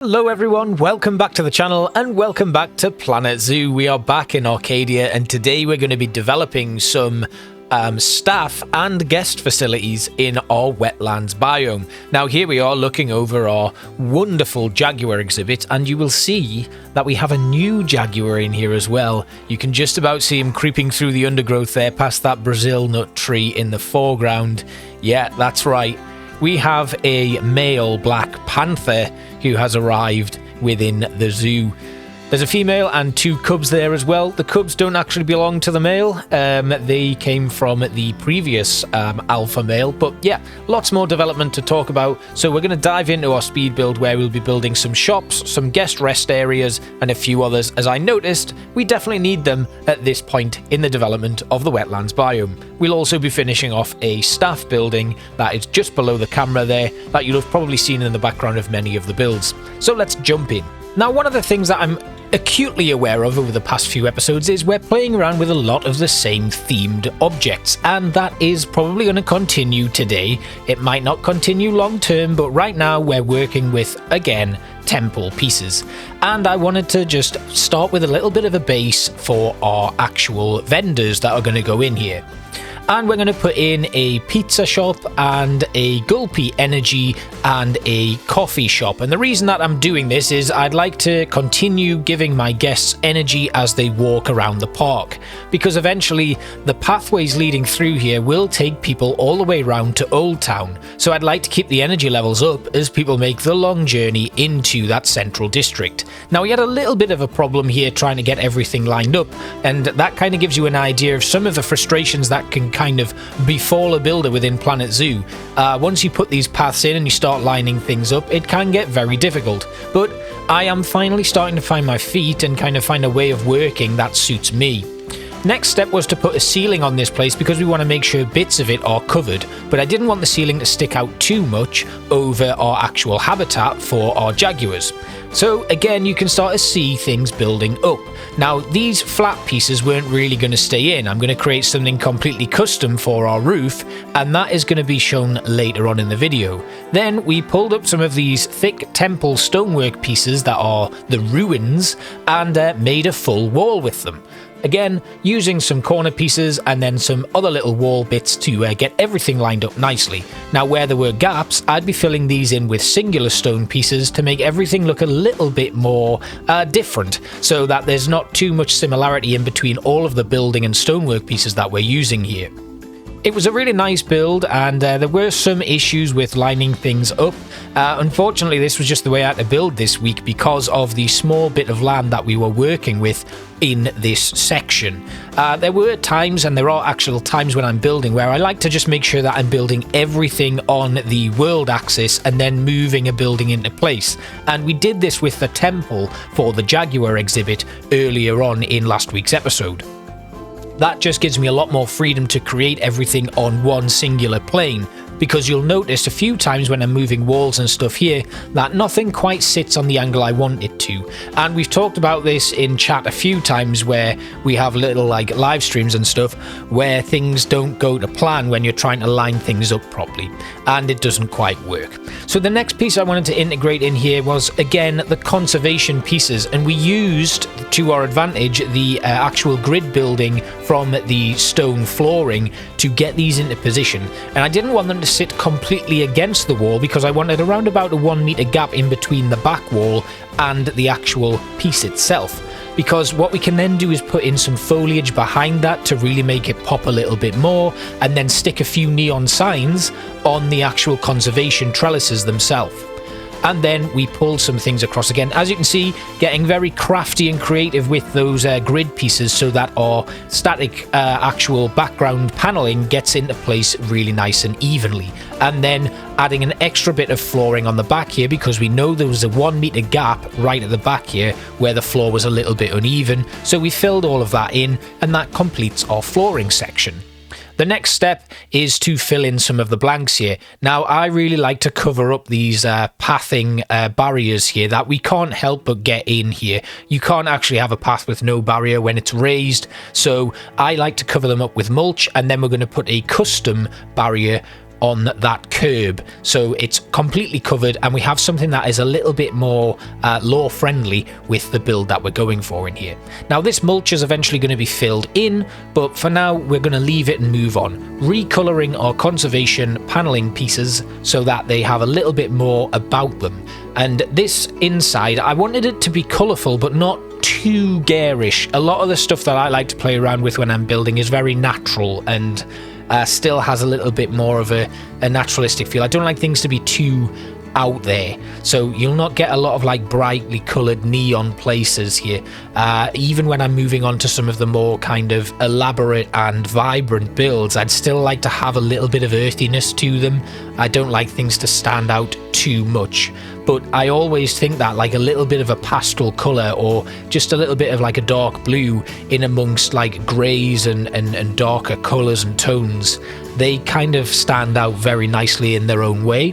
Hello everyone, welcome back to the channel and welcome back to Planet Zoo. We are back in Arcadia and today we're going to be developing some staff and guest facilities in our wetlands biome. Now here we are looking over our wonderful jaguar exhibit and you will see that we have a new jaguar in here as well. You can just about see him creeping through the undergrowth there past that Brazil nut tree in the foreground. Yeah, that's right. We have a male black panther who has arrived within the zoo. There's a female and two cubs there as well. The cubs don't actually belong to the male. They came from the previous alpha male. But yeah, lots more development to talk about. So we're going to dive into our speed build where we'll be building some shops, some guest rest areas, and a few others. As I noticed, we definitely need them at this point in the development of the wetlands biome. We'll also be finishing off a staff building that is just below the camera there that you'll have probably seen in the background of many of the builds. So let's jump in. Now, one of the things that I'm acutely aware of over the past few episodes is we're playing around with a lot of the same themed objects, and that is probably going to continue today. It might not continue long term, but right now we're working with, again, temple pieces. And I wanted to just start with a little bit of a base for our actual vendors that are going to go in here. And we're going to put in a pizza shop and a Gulpy Energy and a coffee shop. And the reason that I'm doing this is I'd like to continue giving my guests energy as they walk around the park. Because eventually the pathways leading through here will take people all the way around to Old Town. So I'd like to keep the energy levels up as people make the long journey into that central district. Now we had a little bit of a problem here trying to get everything lined up. And that kind of gives you an idea of some of the frustrations that can kind of befall a builder within Planet Zoo. Once you put these paths in and you start lining things up, it can get very difficult. But I am finally starting to find my feet and kind of find a way of working that suits me. Next step was to put a ceiling on this place because we want to make sure bits of it are covered, but I didn't want the ceiling to stick out too much over our actual habitat for our jaguars. So again, you can start to see things building up. Now these flat pieces weren't really going to stay in. I'm going to create something completely custom for our roof, and that is going to be shown later on in the video. Then we pulled up some of these thick temple stonework pieces that are the ruins and made a full wall with them. Again, using some corner pieces and then some other little wall bits to get everything lined up nicely. Now where there were gaps, I'd be filling these in with singular stone pieces to make everything look a little bit more different, so that there's not too much similarity in between all of the building and stonework pieces that we're using here. It was a really nice build, and there were some issues with lining things up. Unfortunately, this was just the way I had to build this week because of the small bit of land that we were working with in this section. There were times, and there are actual times when I'm building, where I like to just make sure that I'm building everything on the world axis and then moving a building into place. And we did this with the temple for the Jaguar exhibit earlier on in last week's episode. That just gives me a lot more freedom to create everything on one singular plane, because you'll notice a few times when I'm moving walls and stuff here that nothing quite sits on the angle I want it to. And we've talked about this in chat a few times where we have little like live streams and stuff where things don't go to plan when you're trying to line things up properly, and it doesn't quite work. So the next piece I wanted to integrate in here was, again, the conservation pieces, and we used to our advantage the actual grid building from the stone flooring to get these into position. And I didn't want them to sit completely against the wall because I wanted around about a 1 meter gap in between the back wall and the actual piece itself. Because what we can then do is put in some foliage behind that to really make it pop a little bit more, and then stick a few neon signs on the actual conservation trellises themselves. And then we pulled some things across again. As you can see, getting very crafty and creative with those grid pieces so that our static actual background paneling gets into place really nice and evenly. And then adding an extra bit of flooring on the back here because we know there was a 1 meter gap right at the back here where the floor was a little bit uneven. So we filled all of that in, and that completes our flooring section. The next step is to fill in some of the blanks here. Now, I really like to cover up these pathing barriers here that we can't help but get in here. You can't actually have a path with no barrier when it's raised, so I like to cover them up with mulch, and then we're going to put a custom barrier on that curb, so it's completely covered, and we have something that is a little bit more law friendly with the build that we're going for in here. Now this mulch is eventually going to be filled in, but for now we're going to leave it and move on, recoloring our conservation paneling pieces so that they have a little bit more about them. And this inside, I wanted it to be colourful but not too garish. A lot of the stuff that I like to play around with when I'm building is very natural and still has a little bit more of a naturalistic feel. I don't like things to be too out there, so you'll not get a lot of like brightly coloured neon places here. Even when I'm moving on to some of the more kind of elaborate and vibrant builds, I'd still like to have a little bit of earthiness to them. I don't like things to stand out too much, but I always think that like a little bit of a pastel colour or just a little bit of like a dark blue in amongst like greys and darker colours and tones, they kind of stand out very nicely in their own way.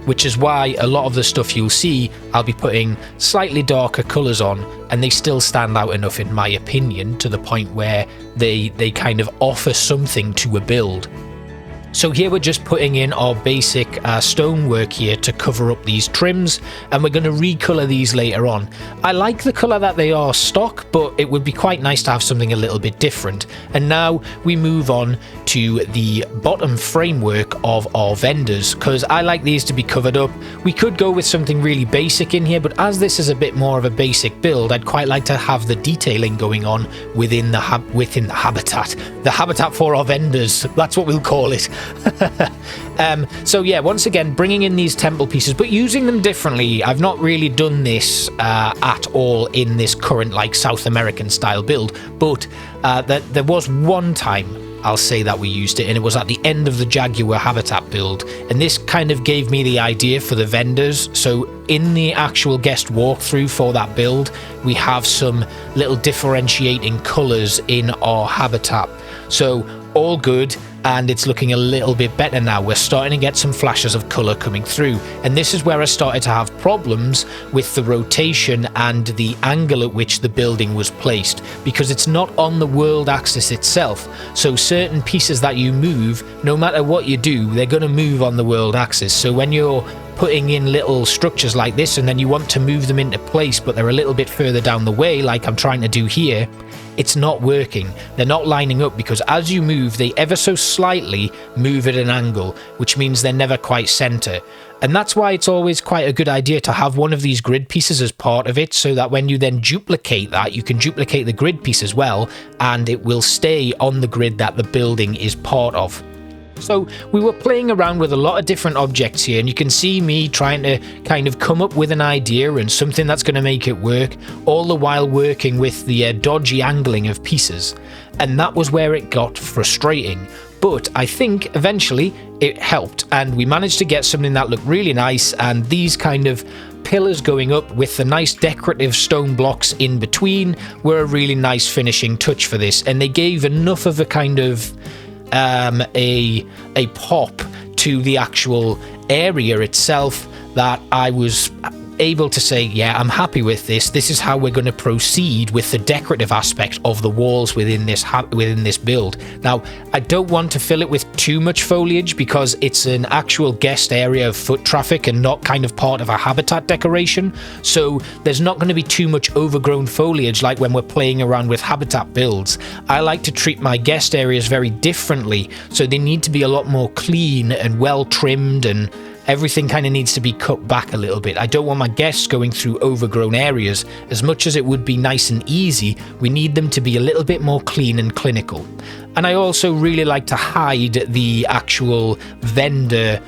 Which is why a lot of the stuff you'll see, I'll be putting slightly darker colours on, and they still stand out enough in my opinion to the point where they kind of offer something to a build. So here we're just putting in our basic stonework here to cover up these trims, and we're going to recolour these later on. I like the colour that they are stock, but it would be quite nice to have something a little bit different. And now we move on to the bottom framework of our vendors, because I like these to be covered up. We could go with something really basic in here, but as this is a bit more of a basic build, I'd quite like to have the detailing going on within the habitat for our vendors. That's what we'll call it. So yeah, once again bringing in these temple pieces but using them differently. I've not really done this at all in this current like South American style build, but there was one time I'll say that we used it, and it was at the end of the Jaguar habitat build, and this kind of gave me the idea for the vendors. So in the actual guest walkthrough for that build, we have some little differentiating colours in our habitat, so all good. And it's looking a little bit better now. We're starting to get some flashes of colour coming through. And this is where I started to have problems with the rotation and the angle at which the building was placed, because it's not on the world axis itself. So certain pieces that you move, no matter what you do, they're going to move on the world axis. So when you're putting in little structures like this and then you want to move them into place but they're a little bit further down the way, like I'm trying to do here, it's not working. They're not lining up, because as you move, they ever so slightly move at an angle, which means they're never quite center. And that's why it's always quite a good idea to have one of these grid pieces as part of it, so that when you then duplicate that, you can duplicate the grid piece as well, and it will stay on the grid that the building is part of. So we were playing around with a lot of different objects here, and you can see me trying to kind of come up with an idea and something that's going to make it work, all the while working with the dodgy angling of pieces. And that was where it got frustrating. But I think eventually it helped, and we managed to get something that looked really nice, and these kind of pillars going up with the nice decorative stone blocks in between were a really nice finishing touch for this, and they gave enough of a kind of a pop to the actual area itself that I was able to say, yeah, I'm happy with this. This is how we're going to proceed with the decorative aspect of the walls within this build. Now, I don't want to fill it with too much foliage because it's an actual guest area of foot traffic and not kind of part of a habitat decoration. So there's not going to be too much overgrown foliage like when we're playing around with habitat builds. I like to treat my guest areas very differently, so they need to be a lot more clean and well trimmed, and everything kind of needs to be cut back a little bit. I don't want my guests going through overgrown areas. As much as it would be nice and easy, we need them to be a little bit more clean and clinical. And I also really like to hide the actual vendor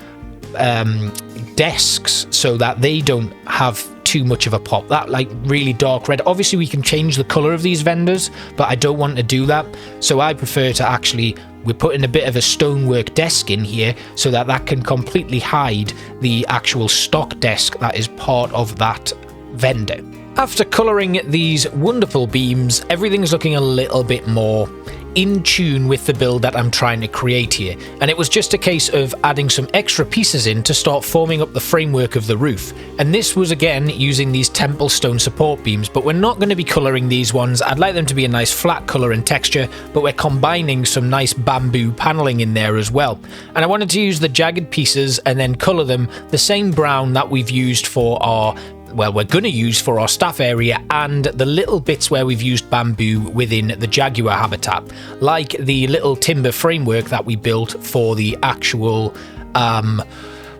desks so that they don't have too much of a pop. That like really dark red, obviously we can change the color of these vendors, but I don't want to do that. So I prefer to actually, we're putting a bit of a stonework desk in here so that that can completely hide the actual stock desk that is part of that vendor. After colouring these wonderful beams, everything's looking a little bit more in tune with the build that I'm trying to create here. And it was just a case of adding some extra pieces in to start forming up the framework of the roof. And this was again using these temple stone support beams, but we're not going to be colouring these ones. I'd like them to be a nice flat colour and texture, but we're combining some nice bamboo panelling in there as well. And I wanted to use the jagged pieces and then colour them the same brown that we've used for our, well, we're going to use for our staff area, and the little bits where we've used bamboo within the jaguar habitat, like the little timber framework that we built for the actual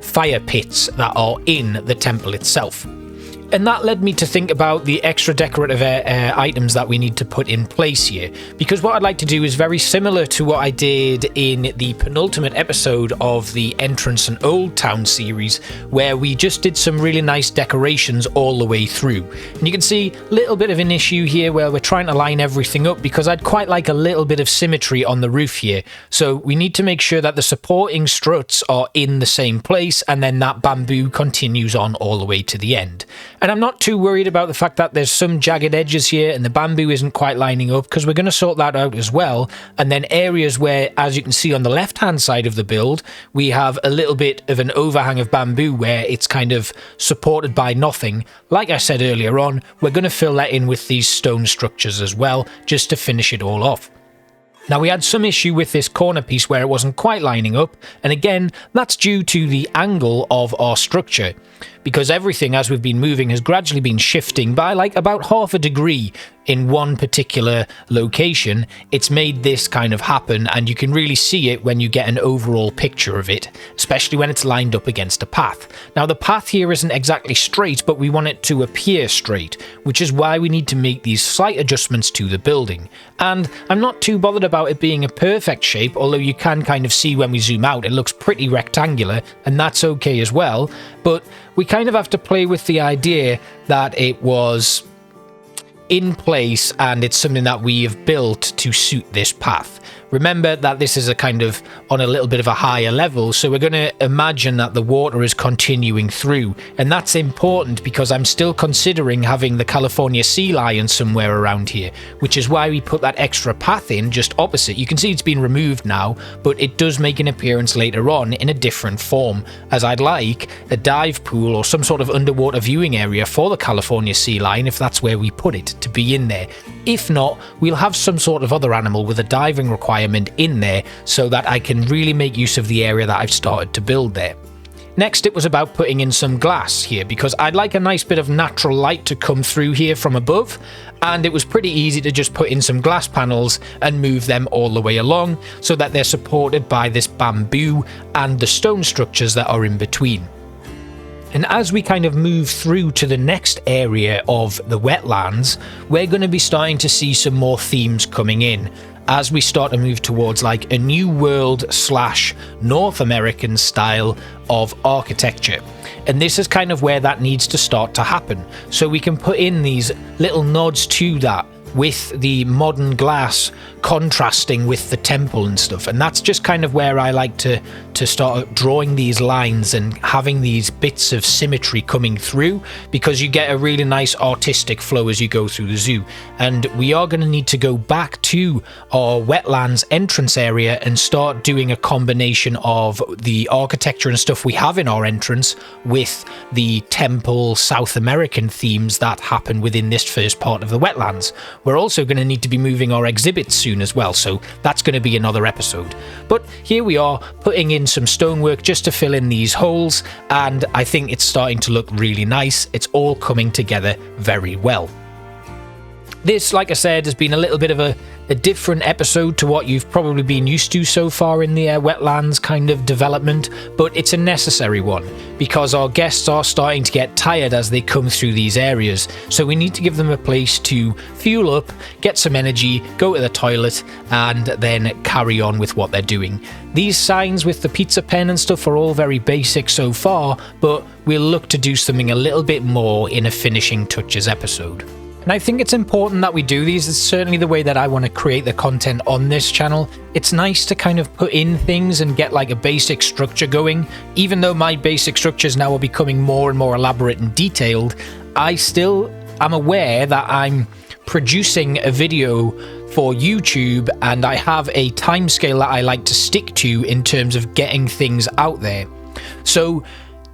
fire pits that are in the temple itself. And that led me to think about the extra decorative items that we need to put in place here, because what I'd like to do is very similar to what I did in the penultimate episode of the Entrance and Old Town series, where we just did some really nice decorations all the way through. And you can see a little bit of an issue here where we're trying to line everything up, because I'd quite like a little bit of symmetry on the roof here. So we need to make sure that the supporting struts are in the same place, and then that bamboo continues on all the way to the end. And I'm not too worried about the fact that there's some jagged edges here and the bamboo isn't quite lining up, because we're going to sort that out as well. And then areas where, as you can see on the left-hand side of the build, we have a little bit of an overhang of bamboo where it's kind of supported by nothing. Like I said earlier on, we're going to fill that in with these stone structures as well, just to finish it all off. Now, we had some issue with this corner piece where it wasn't quite lining up, and again, that's due to the angle of our structure, because everything as we've been moving has gradually been shifting by like about half a degree in one particular location. It's made this kind of happen, and you can really see it when you get an overall picture of it, especially when it's lined up against a path. Now, the path here isn't exactly straight, but we want it to appear straight, which is why we need to make these slight adjustments to the building. And I'm not too bothered about it being a perfect shape, although you can kind of see when we zoom out it looks pretty rectangular, and that's okay as well. But we kind of have to play with the idea that it was in place and it's something that we have built to suit this path. Remember that this is a kind of on a little bit of a higher level, so we're going to imagine that the water is continuing through, and that's important because I'm still considering having the California sea lion somewhere around here, which is why we put that extra path in just opposite. You can see it's been removed now, but it does make an appearance later on in a different form, as I'd like a dive pool or some sort of underwater viewing area for the California sea lion, if that's where we put it, to be in there. If not, we'll have some sort of other animal with a diving requirement in there so that I can really make use of the area that I've started to build there. Next, it was about putting in some glass here, because I'd like a nice bit of natural light to come through here from above, and it was pretty easy to just put in some glass panels and move them all the way along so that they're supported by this bamboo and the stone structures that are in between. And as we kind of move through to the next area of the wetlands, we're going to be starting to see some more themes coming in as we start to move towards like a New World / North American style of architecture. And this is kind of where that needs to start to happen. So we can put in these little nods to that, with the modern glass contrasting with the temple and stuff. And that's just kind of where I like to start drawing these lines and having these bits of symmetry coming through, because you get a really nice artistic flow as you go through the zoo. And we are going to need to go back to our wetlands entrance area and start doing a combination of the architecture and stuff we have in our entrance with the temple South American themes that happen within this first part of the wetlands. We're also going to need to be moving our exhibits soon as well, so that's going to be another episode. But here we are putting in some stonework just to fill in these holes, and I think it's starting to look really nice. It's all coming together very well. This, like I said, has been a little bit of a different episode to what you've probably been used to so far in the wetlands kind of development, but it's a necessary one because our guests are starting to get tired as they come through these areas. So we need to give them a place to fuel up, get some energy, go to the toilet, and then carry on with what they're doing. These signs with the pizza pen and stuff are all very basic so far, but we'll look to do something a little bit more in a finishing touches episode. And I think it's important that we do these. It's certainly the way that I want to create the content on this channel. It's nice to kind of put in things and get like a basic structure going. Even though my basic structures now are becoming more and more elaborate and detailed, I still am aware that I'm producing a video for YouTube, and I have a timescale that I like to stick to in terms of getting things out there. So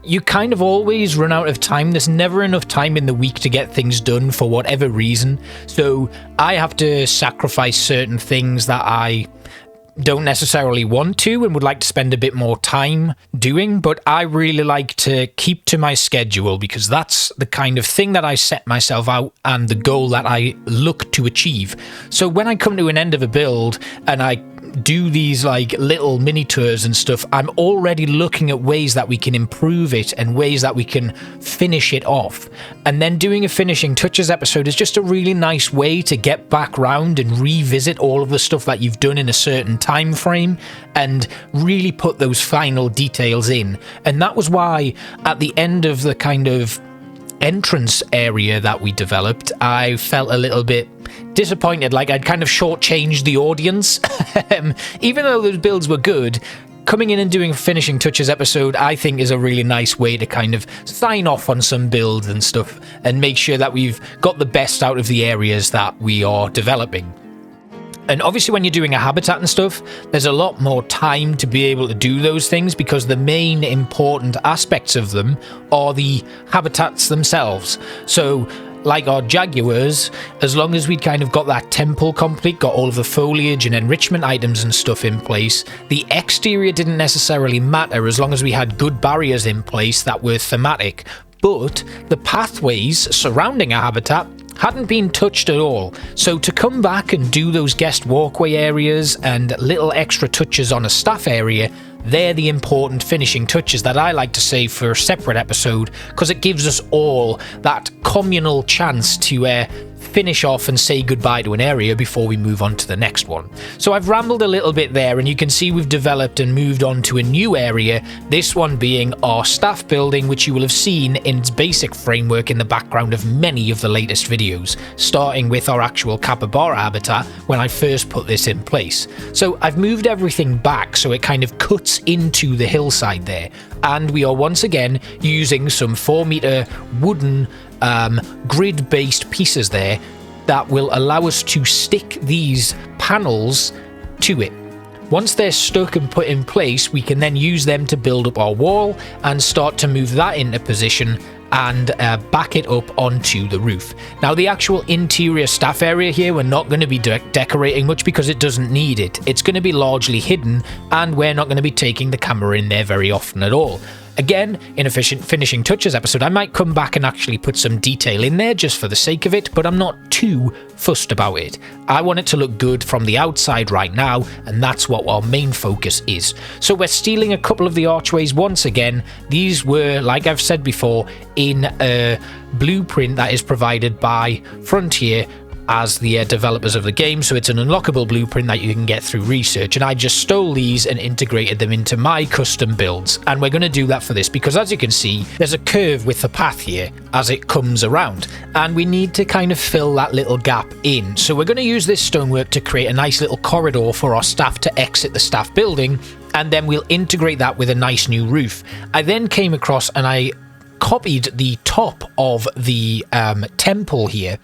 you kind of always run out of time. There's never enough time in the week to get things done for whatever reason. So I have to sacrifice certain things that I don't necessarily want to and would like to spend a bit more time doing, but I really like to keep to my schedule because that's the kind of thing that I set myself out and the goal that I look to achieve. So when I come to an end of a build and I do these like little mini tours and stuff, I'm already looking at ways that we can improve it and ways that we can finish it off. And then doing a finishing touches episode is just a really nice way to get back round and revisit all of the stuff that you've done in a certain time frame and really put those final details in. And that was why at the end of the kind of entrance area that we developed, I felt a little bit disappointed, like I'd kind of shortchanged the audience. Even though those builds were good, coming in and doing a finishing touches episode I think is a really nice way to kind of sign off on some builds and stuff and make sure that we've got the best out of the areas that we are developing. And obviously when you're doing a habitat and stuff, there's a lot more time to be able to do those things because the main important aspects of them are the habitats themselves. So like our jaguars, as long as we'd kind of got that temple complete, got all of the foliage and enrichment items and stuff in place, the exterior didn't necessarily matter as long as we had good barriers in place that were thematic. But the pathways surrounding a habitat hadn't been touched at all. So to come back and do those guest walkway areas and little extra touches on a staff area, they're the important finishing touches that I like to save for a separate episode because it gives us all that communal chance to finish off and say goodbye to an area before we move on to the next one. So I've rambled a little bit there and you can see we've developed and moved on to a new area, this one being our staff building, which you will have seen in its basic framework in the background of many of the latest videos, starting with our actual capybara habitat when I first put this in place. So I've moved everything back so it kind of cuts into the hillside there, and we are once again using some 4-meter wooden grid-based pieces there that will allow us to stick these panels to it. Once they're stuck and put in place, we can then use them to build up our wall and start to move that into position and back it up onto the roof. Now the actual interior staff area here, we're not going to be decorating much because it doesn't need it. It's going to be largely hidden and we're not going to be taking the camera in there very often at all. Again, in a finishing touches episode, I might come back and actually put some detail in there just for the sake of it, but I'm not too fussed about it. I want it to look good from the outside right now, and that's what our main focus is. So we're stealing a couple of the archways once again. These were, like I've said before, in a blueprint that is provided by Frontier as the developers of the game, so it's an unlockable blueprint that you can get through research, and I just stole these and integrated them into my custom builds. And we're going to do that for this because, as you can see, there's a curve with the path here as it comes around, and we need to kind of fill that little gap in. So we're going to use this stonework to create a nice little corridor for our staff to exit the staff building, and then we'll integrate that with a nice new roof. I then came across and I copied the top of the temple here,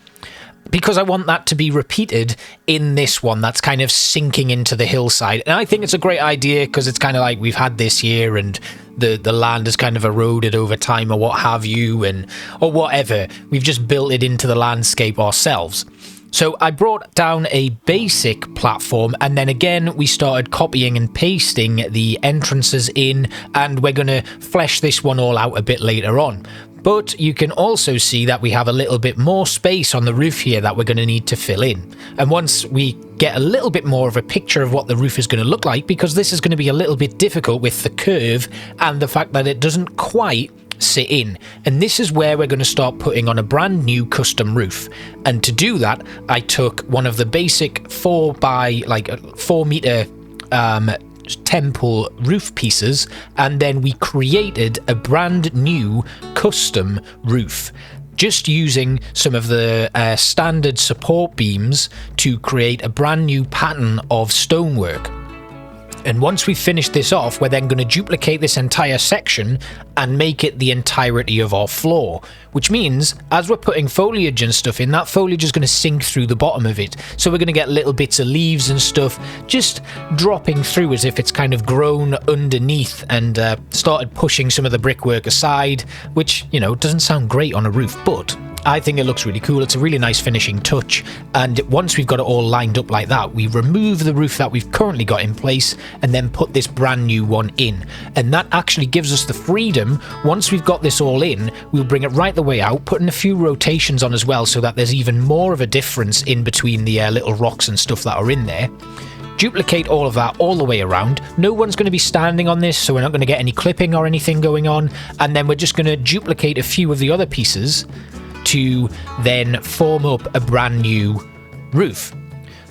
because I want that to be repeated in this one that's kind of sinking into the hillside. And I think it's a great idea because it's kind of like we've had this here and the land has kind of eroded over time or what have you, or whatever. We've just built it into the landscape ourselves. So I brought down a basic platform, and then again we started copying and pasting the entrances in, and we're going to flesh this one all out a bit later on. But you can also see that we have a little bit more space on the roof here that we're going to need to fill in. And once we get a little bit more of a picture of what the roof is going to look like, because this is going to be a little bit difficult with the curve and the fact that it doesn't quite sit in. And this is where we're going to start putting on a brand new custom roof. And to do that, I took one of the basic 4 meter temple roof pieces, and then we created a brand new custom roof just using some of the standard support beams to create a brand new pattern of stonework. And once we finish this off, we're then going to duplicate this entire section and make it the entirety of our floor. Which means, as we're putting foliage and stuff in, that foliage is going to sink through the bottom of it. So we're going to get little bits of leaves and stuff just dropping through as if it's kind of grown underneath and started pushing some of the brickwork aside, which, you know, doesn't sound great on a roof, but I think it looks really cool. It's a really nice finishing touch, and once we've got it all lined up like that, we remove the roof that we've currently got in place and then put this brand new one in, and that actually gives us the freedom. Once we've got this all in, we'll bring it right the way out, putting a few rotations on as well so that there's even more of a difference in between the little rocks and stuff that are in there. Duplicate all of that all the way around. No one's going to be standing on this, so we're not going to get any clipping or anything going on, and then we're just going to duplicate a few of the other pieces to then form up a brand new roof.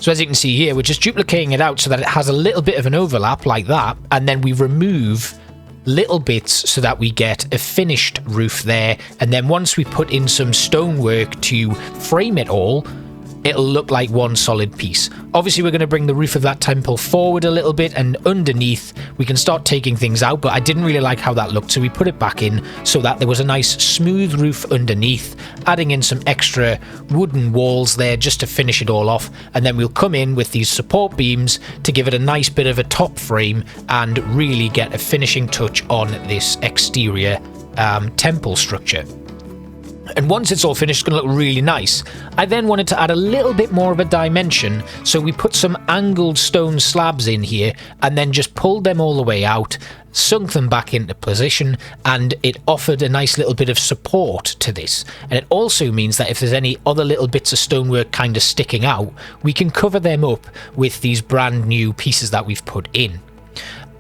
So as you can see here, we're just duplicating it out so that it has a little bit of an overlap like that, and then we remove little bits so that we get a finished roof there. And then once we put in some stonework to frame it all, it'll look like one solid piece. Obviously, we're going to bring the roof of that temple forward a little bit, and underneath we can start taking things out, but I didn't really like how that looked, so we put it back in so that there was a nice smooth roof underneath, adding in some extra wooden walls there just to finish it all off, and then we'll come in with these support beams to give it a nice bit of a top frame and really get a finishing touch on this exterior temple structure. And once it's all finished, it's going to look really nice. I then wanted to add a little bit more of a dimension, so we put some angled stone slabs in here and then just pulled them all the way out, sunk them back into position, and it offered a nice little bit of support to this. And it also means that if there's any other little bits of stonework kind of sticking out, we can cover them up with these brand new pieces that we've put in.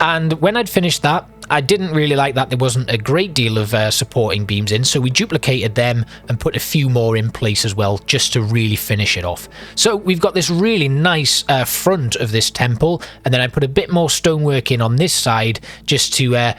And when I'd finished that, I didn't really like that there wasn't a great deal of supporting beams in, so we duplicated them and put a few more in place as well, just to really finish it off. So we've got this really nice front of this temple, and then I put a bit more stonework in on this side just to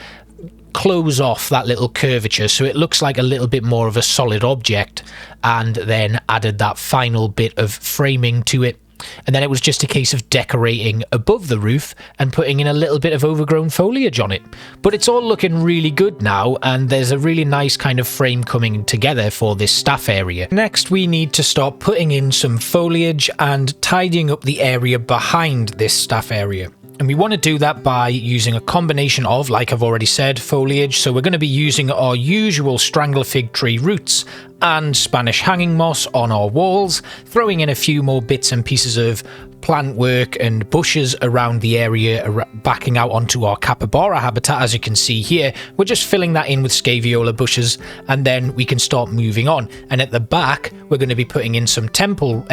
close off that little curvature so it looks like a little bit more of a solid object, and then added that final bit of framing to it. And then it was just a case of decorating above the roof and putting in a little bit of overgrown foliage on it. But it's all looking really good now, and there's a really nice kind of frame coming together for this staff area. Next, we need to start putting in some foliage and tidying up the area behind this staff area. And we want to do that by using a combination of, like I've already said, foliage. So we're going to be using our usual strangler fig tree roots and Spanish hanging moss on our walls, throwing in a few more bits and pieces of plant work and bushes around the area, backing out onto our capybara habitat. As you can see here, we're just filling that in with scaveola bushes, and then we can start moving on. And at the back, we're going to be putting in some temple.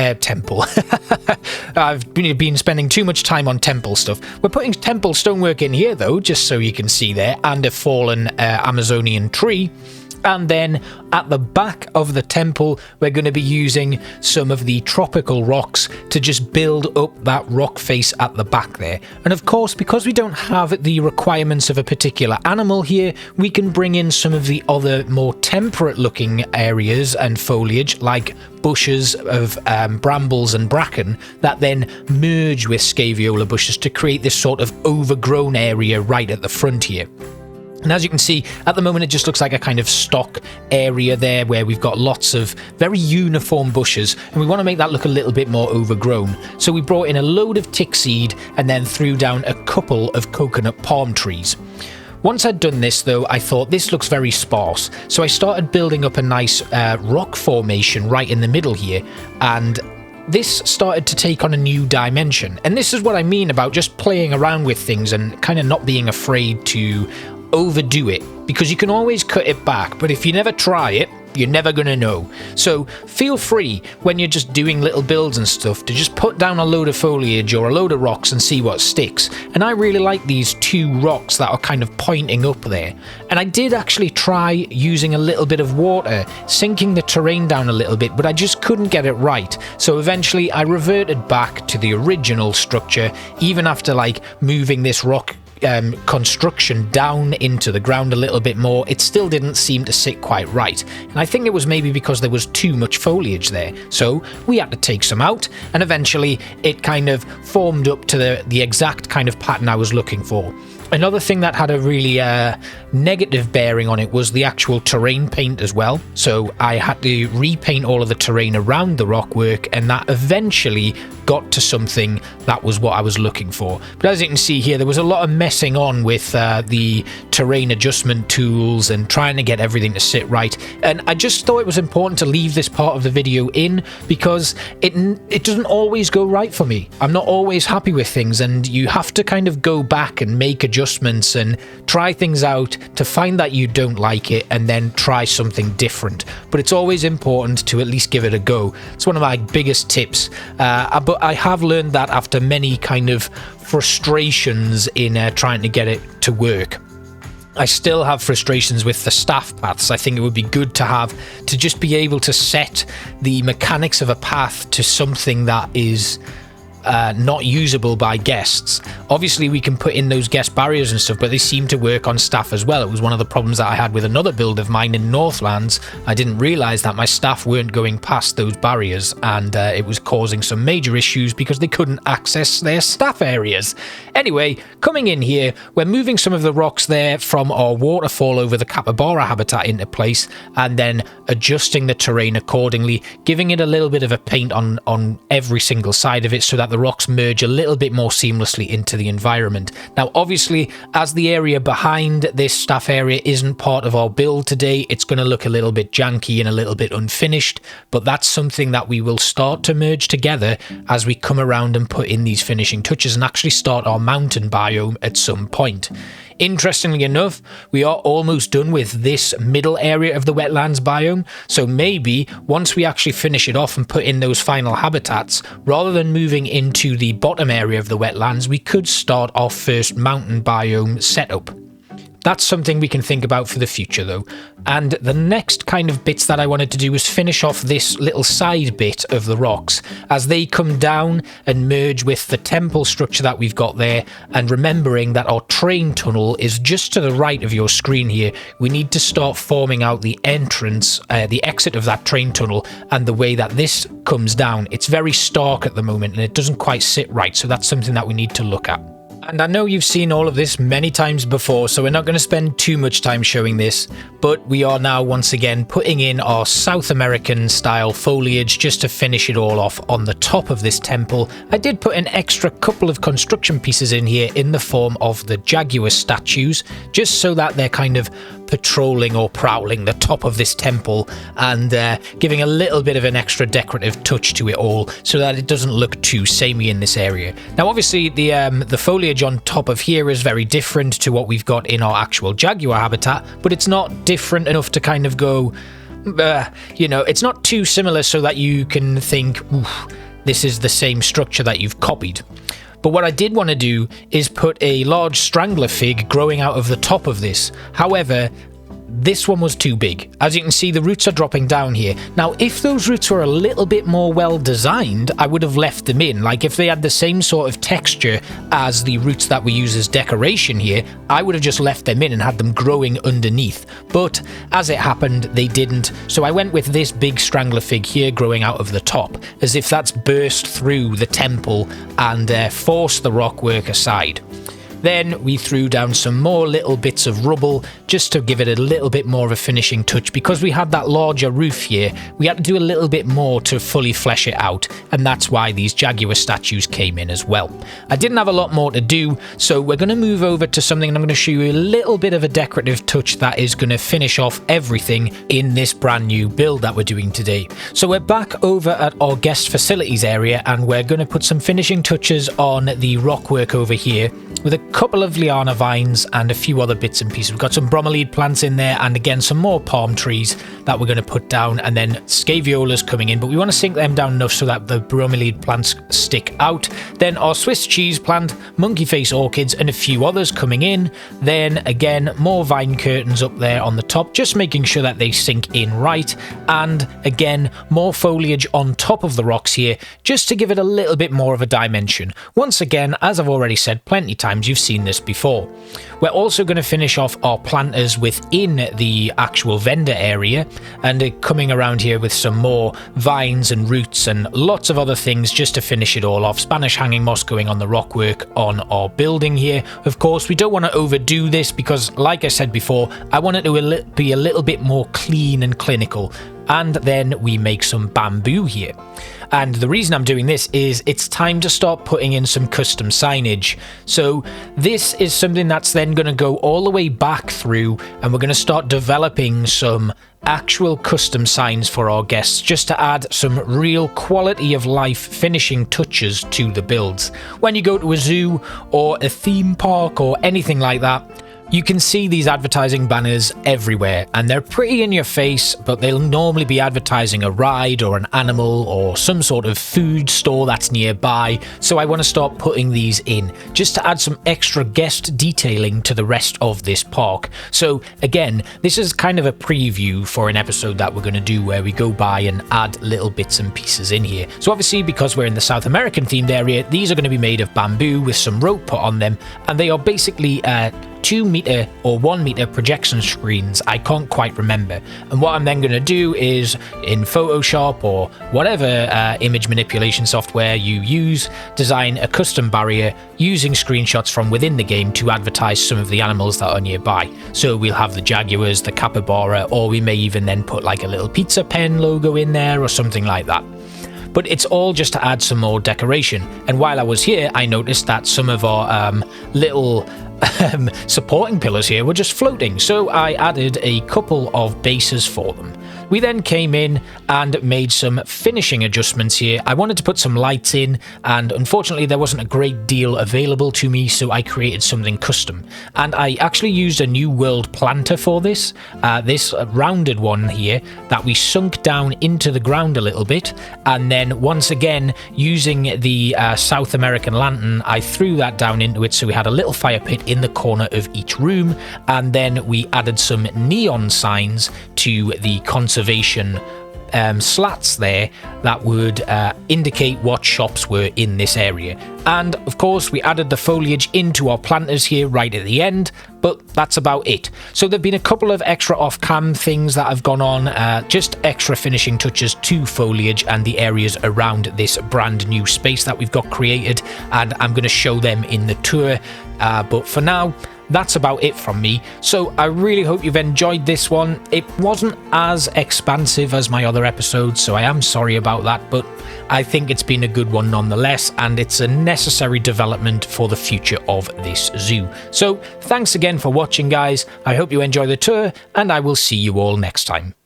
I've been spending too much time on temple stuff. We're putting temple stonework in here though, just so you can see there, and a fallen Amazonian tree. And then at the back of the temple, we're going to be using some of the tropical rocks to just build up that rock face at the back there. And of course, because we don't have the requirements of a particular animal here, we can bring in some of the other more temperate looking areas and foliage, like bushes of brambles and bracken, that then merge with scaveola bushes to create this sort of overgrown area right at the front here. And as you can see, at the moment it just looks like a kind of stock area there where we've got lots of very uniform bushes, and we want to make that look a little bit more overgrown. So we brought in a load of tick seed and then threw down a couple of coconut palm trees. Once I'd done this though, I thought this looks very sparse, so I started building up a nice rock formation right in the middle here, and this started to take on a new dimension. And this is what I mean about just playing around with things and kind of not being afraid to overdo it, because you can always cut it back, but if you never try it, you're never going to know. So feel free when you're just doing little builds and stuff to just put down a load of foliage or a load of rocks and see what sticks. And I really like these two rocks that are kind of pointing up there. And I did actually try using a little bit of water, sinking the terrain down a little bit, but I just couldn't get it right. So eventually I reverted back to the original structure, even after like moving this rock construction down into the ground a little bit more, it still didn't seem to sit quite right. And I think it was maybe because there was too much foliage there. So we had to take some out, and eventually it kind of formed up to the exact kind of pattern I was looking for. Another thing that had a really negative bearing on it was the actual terrain paint as well. So I had to repaint all of the terrain around the rockwork, and that eventually got to something that was what I was looking for. But as you can see here, there was a lot of messing on with the terrain adjustment tools and trying to get everything to sit right. And I just thought it was important to leave this part of the video in, because it doesn't always go right for me. I'm not always happy with things, and you have to kind of go back and make adjustments and try things out to find that you don't like it, and then try something different. But it's always important to at least give it a go. It's one of my biggest tips. But I have learned that after many kind of frustrations in trying to get it to work. I still have frustrations with the staff paths. I think it would be good to just be able to set the mechanics of a path to something that is not usable by guests. Obviously we can put in those guest barriers and stuff, but they seem to work on staff as well. It was one of the problems that I had with another build of mine in Northlands. I didn't realise that my staff weren't going past those barriers, and it was causing some major issues because they couldn't access their staff areas. Anyway, coming in here, we're moving some of the rocks there from our waterfall over the Capybara habitat into place, and then adjusting the terrain accordingly, giving it a little bit of a paint on every single side of it so that the rocks merge a little bit more seamlessly into the environment. Now obviously, as the area behind this staff area isn't part of our build today, it's going to look a little bit janky and a little bit unfinished, but that's something that we will start to merge together as we come around and put in these finishing touches and actually start our mountain biome at some point. Interestingly enough, we are almost done with this middle area of the wetlands biome, so maybe once we actually finish it off and put in those final habitats, rather than moving into the bottom area of the wetlands, we could start our first mountain biome setup. That's something we can think about for the future though. And the next kind of bits that I wanted to do was finish off this little side bit of the rocks as they come down and merge with the temple structure that we've got there, and remembering that our train tunnel is just to the right of your screen here. We need to start forming out the entrance, the exit of that train tunnel, and the way that this comes down. It's very stark at the moment and it doesn't quite sit right, so that's something that we need to look at. And I know you've seen all of this many times before, so we're not going to spend too much time showing this, but we are now once again putting in our South American style foliage just to finish it all off on the top of this temple. I did put an extra couple of construction pieces in here in the form of the jaguar statues, just so that they're kind of patrolling or prowling the top of this temple and giving a little bit of an extra decorative touch to it all so that it doesn't look too samey in this area. Now obviously the foliage on top of here is very different to what we've got in our actual jaguar habitat, but it's not different enough to kind of go, you know, it's not too similar so that you can think, oof, this is the same structure that you've copied. But what I did want to do is put a large strangler fig growing out of the top of this. However, this one was too big. As you can see, the roots are dropping down here. Now, if those roots were a little bit more well designed, I would have left them in. Like if they had the same sort of texture as the roots that we use as decoration here, I would have just left them in and had them growing underneath. But as it happened, they didn't. So I went with this big strangler fig here growing out of the top, as if that's burst through the temple and forced the rockwork aside. Then we threw down some more little bits of rubble just to give it a little bit more of a finishing touch. Because we had that larger roof here, we had to do a little bit more to fully flesh it out, and that's why these jaguar statues came in as well. I didn't have a lot more to do, so we're going to move over to something and I'm going to show you a little bit of a decorative touch that is going to finish off everything in this brand new build that we're doing today. So we're back over at our guest facilities area and we're going to put some finishing touches on the rockwork over here with a couple of liana vines and a few other bits and pieces. We've got some bromeliad plants in there and again some more palm trees that we're going to put down, and then scaviolas coming in, but we want to sink them down enough so that the bromeliad plants stick out. Then our Swiss cheese plant, monkey face orchids, and a few others coming in. Then again, more vine curtains up there on the top, just making sure that they sink in right. And again, more foliage on top of the rocks here, just to give it a little bit more of a dimension. Once again, as I've already said plenty of times, you've seen this before. We're also going to finish off our planters within the actual vendor area, and coming around here with some more vines and roots and lots of other things just to finish it all off. Spanish hanging moss going on the rockwork on our building here. Of course, we don't want to overdo this because, like I said before, I want it to be a little bit more clean and clinical. And then we make some bamboo here. And the reason I'm doing this is it's time to start putting in some custom signage. So this is something that's then going to go all the way back through, and we're going to start developing some actual custom signs for our guests, just to add some real quality of life finishing touches to the builds. When you go to a zoo or a theme park or anything like that, you can see these advertising banners everywhere, and they're pretty in your face, but they'll normally be advertising a ride or an animal or some sort of food store that's nearby. So I want to start putting these in just to add some extra guest detailing to the rest of this park. So again, this is kind of a preview for an episode that we're going to do where we go by and add little bits and pieces in here. So obviously, because we're in the South American themed area, these are going to be made of bamboo with some rope put on them, and they are basically 2-meter or 1-meter projection screens. I can't quite remember. And what I'm then going to do is, in Photoshop or whatever image manipulation software you use, design a custom barrier using screenshots from within the game to advertise some of the animals that are nearby. So we'll have the jaguars, the capybara, or we may even then put like a little pizza pen logo in there or something like that. But it's all just to add some more decoration. And while I was here, I noticed that some of our little supporting pillars here were just floating, so I added a couple of bases for them. We then came in and made some finishing adjustments here. I wanted to put some lights in, and unfortunately there wasn't a great deal available to me, so I created something custom. And I actually used a new world planter for this, this rounded one here that we sunk down into the ground a little bit, and then once again using the South American lantern, I threw that down into it, so we had a little fire pit in the corner of each room, and then we added some neon signs to the conservation slats there that would indicate what shops were in this area. And of course we added the foliage into our planters here right at the end, but that's about it. So there've been a couple of extra off-cam things that have gone on, just extra finishing touches to foliage and the areas around this brand new space that we've got created, and I'm going to show them in the tour, but for now that's about it from me. So I really hope you've enjoyed this one. It wasn't as expansive as my other episodes, so I am sorry about that, but I think it's been a good one nonetheless, and it's a necessary development for the future of this zoo. So thanks again for watching, guys. I hope you enjoy the tour, and I will see you all next time.